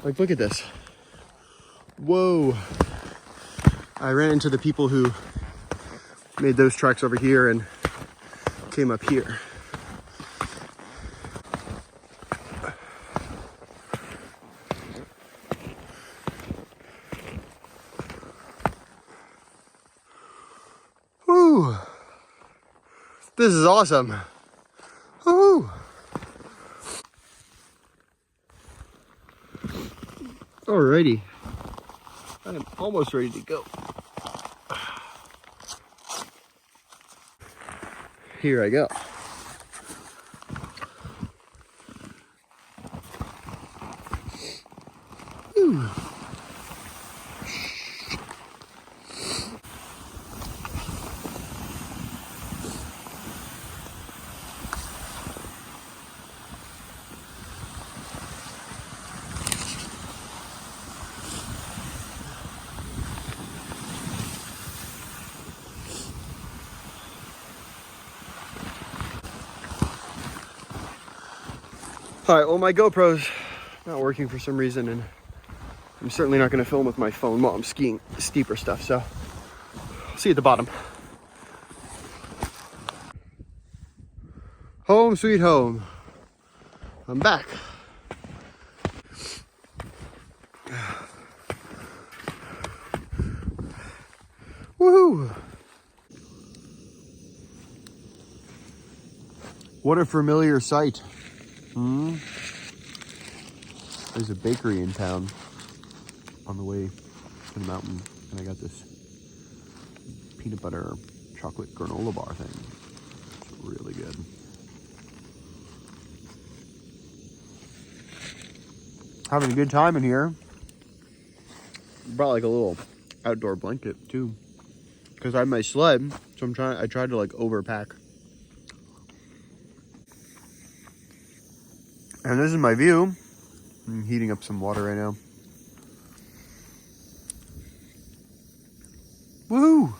Like, look at this. Whoa. I ran into the people who made those tracks over here and came up here. Woo. This is awesome. Woo. Alrighty. I'm almost ready to go. Here I go. Woo. Alright, well, my GoPro's not working for some reason, and I'm certainly not going to film with my phone while I'm skiing steeper stuff, so I'll see you at the bottom. Home sweet home. I'm back. Woohoo! What a familiar sight. There's a bakery in town on the way to the mountain, and I got this peanut butter chocolate granola bar thing. It's really good. Having a good time in here. Brought like a little outdoor blanket too, because I have my sled, so I tried to like overpack. And this is my view. I'm heating up some water right now. Woohoo!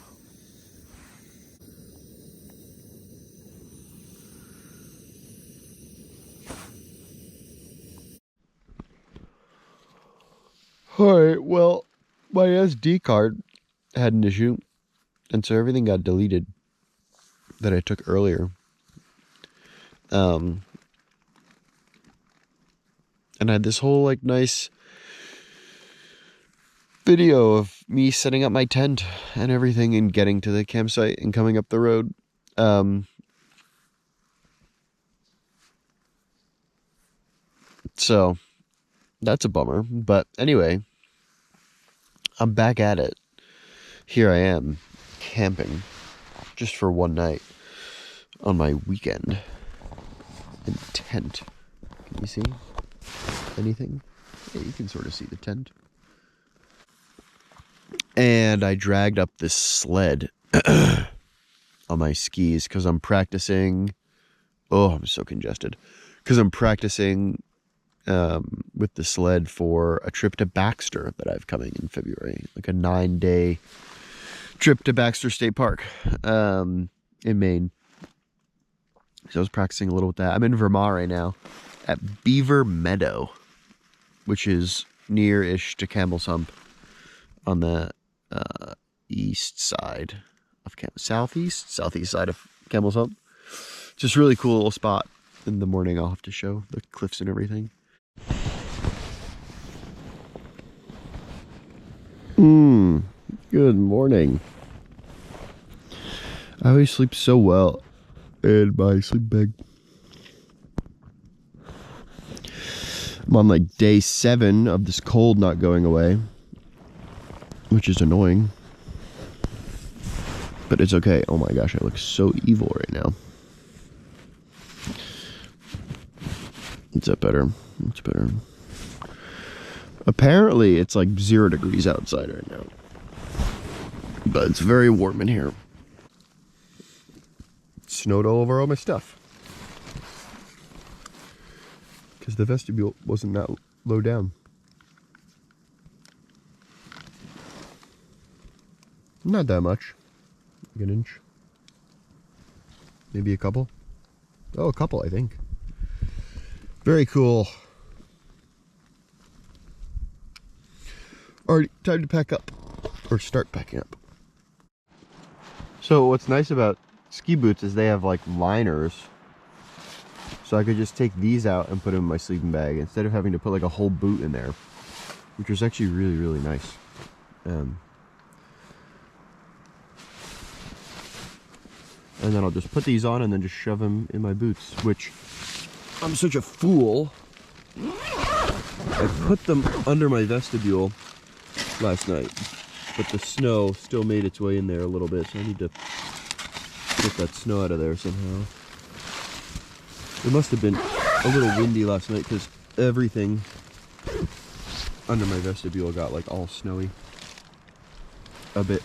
Alright, well, my SD card had an issue, and so everything got deleted that I took earlier. And I had this whole like nice video of me setting up my tent and everything and getting to the campsite and coming up the road. So that's a bummer, but anyway, I'm back at it. Here I am camping just for one night on my weekend in the tent. Can you see anything? Yeah, you can sort of see the tent. And I dragged up this sled on my skis because I'm practicing. Oh, I'm so congested. Because I'm practicing with the sled for a trip to Baxter that I have coming in February. Like a 9-day trip to Baxter State Park in Maine. So I was practicing a little with that. I'm in Vermont right now at Beaver Meadow, which is near-ish to Camel's Hump on the east side of southeast side of Camel's Hump. Just really cool little spot. In the morning I'll have to show the cliffs and everything. Good morning. I always sleep so well in my sleep bag. I'm on like day 7 of this cold not going away, which is annoying. But it's okay. Oh my gosh, I look so evil right now. Is that better? It's better. Apparently, it's like 0 degrees outside right now. But it's very warm in here. It snowed all over all my stuff. Because the vestibule wasn't that low down. Not that much. Like an inch. Maybe a couple. Oh, a couple, I think. Very cool. Alright, time to pack up. Or start packing up. So what's nice about ski boots is they have like liners. So I could just take these out and put them in my sleeping bag instead of having to put like a whole boot in there, which was actually really, really nice. And then I'll just put these on and then just shove them in my boots, which I'm such a fool. I put them under my vestibule last night, but the snow still made its way in there a little bit, so I need to get that snow out of there somehow. It must have been a little windy last night because everything under my vestibule got like all snowy a bit.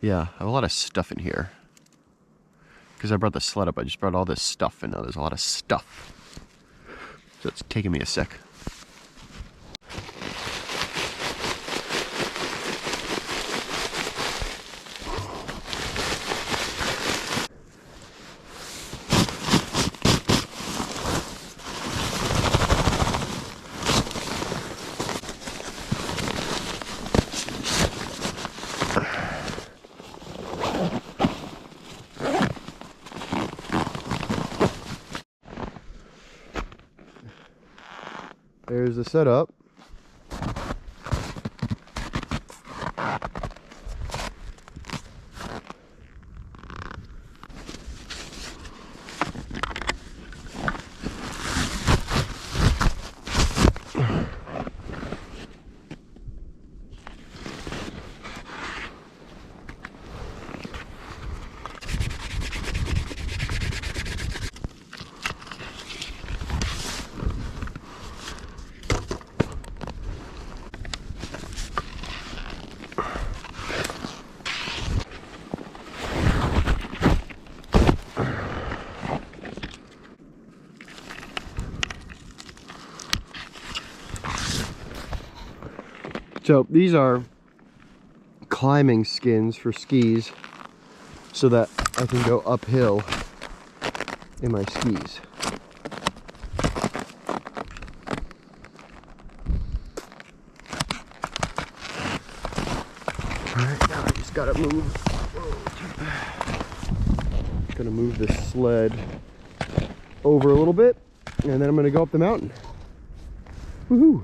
Yeah, I have a lot of stuff in here. Because I brought the sled up, I just brought all this stuff in. Now there's a lot of stuff. So it's taking me a sec. There's the setup. So these are climbing skins for skis so that I can go uphill in my skis. Alright, now I just gotta move. Gonna move this sled over a little bit and then I'm gonna go up the mountain. Woohoo!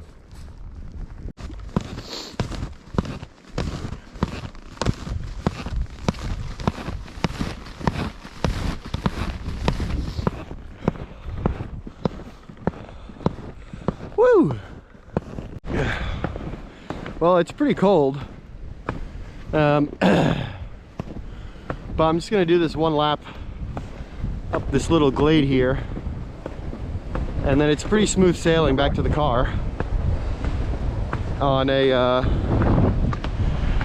Woo! Well, it's pretty cold. But I'm just gonna do this one lap up this little glade here. And then it's pretty smooth sailing back to the car on a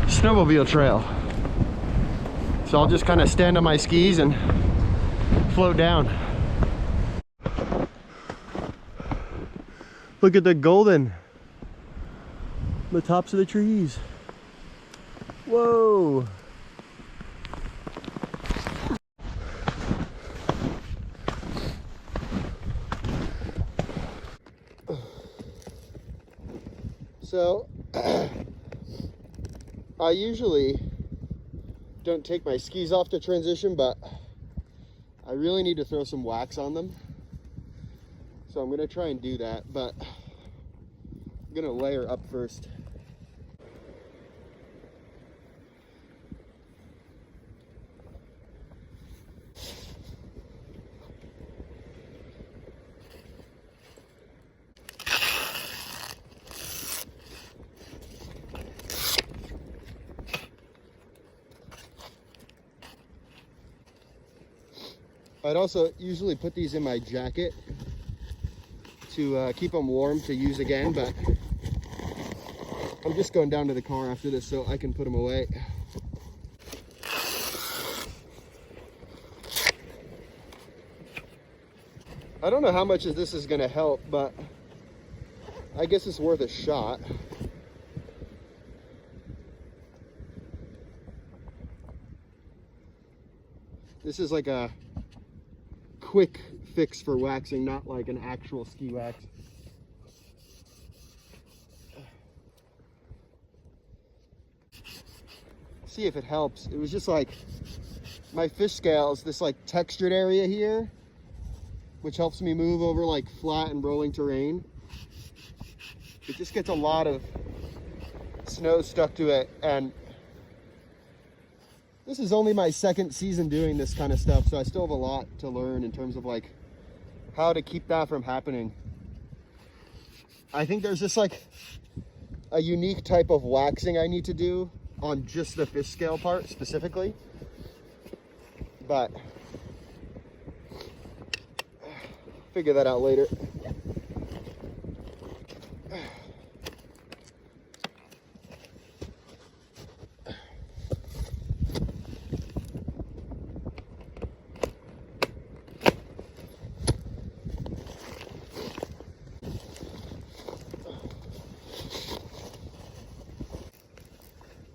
snowmobile trail. So I'll just kind of stand on my skis and float down. Look at the golden, the tops of the trees. Whoa. So, I usually don't take my skis off to transition, but I really need to throw some wax on them. So I'm gonna try and do that, but I'm gonna layer up first. I'd also usually put these in my jacket to keep them warm to use again, but I'm just going down to the car after this so I can put them away. I don't know how much of this is going to help, but I guess it's worth a shot. This is like a quick fix for waxing, not like an actual ski wax. See if it helps. It was just like my fish scales, this like textured area here, which helps me move over like flat and rolling terrain. It just gets a lot of snow stuck to it, and this is only my second season doing this kind of stuff, so I still have a lot to learn in terms of like how to keep that from happening. I think there's just like a unique type of waxing I need to do on just the fish scale part specifically, but figure that out later.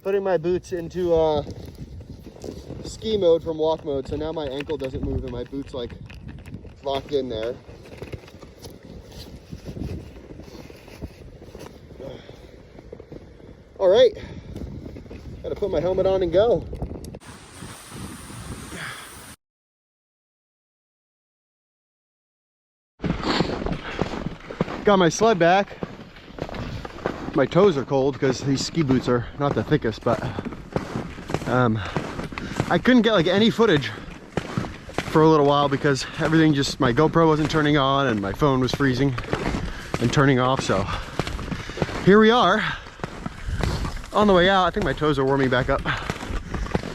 Putting my boots into ski mode from walk mode, so now my ankle doesn't move and my boot's like locked in there. All right, gotta put my helmet on and go. Got my sled back. My toes are cold because these ski boots are not the thickest, but I couldn't get like any footage for a little while because everything just, my GoPro wasn't turning on and my phone was freezing and turning off. So here we are on the way out. I think my toes are warming back up,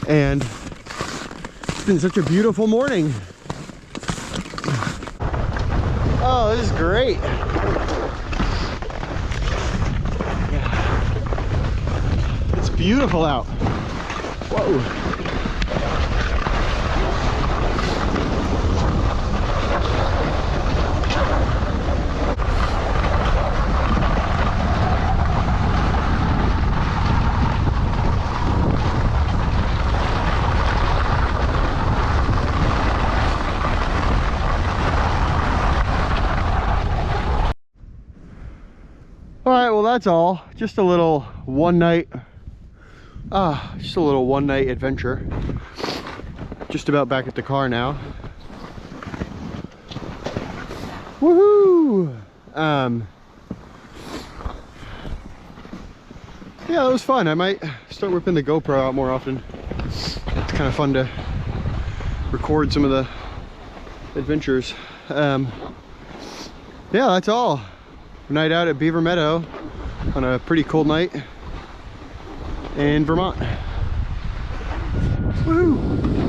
and it's been such a beautiful morning. Oh, this is great. Beautiful out. Whoa. All right, well, that's all. Just a little one night adventure. Just about back at the car now. Woohoo! Yeah, that was fun. I might start whipping the GoPro out more often. It's kind of fun to record some of the adventures. Yeah, that's all. Night out at Beaver Meadow on a pretty cold night in Vermont. Woohoo!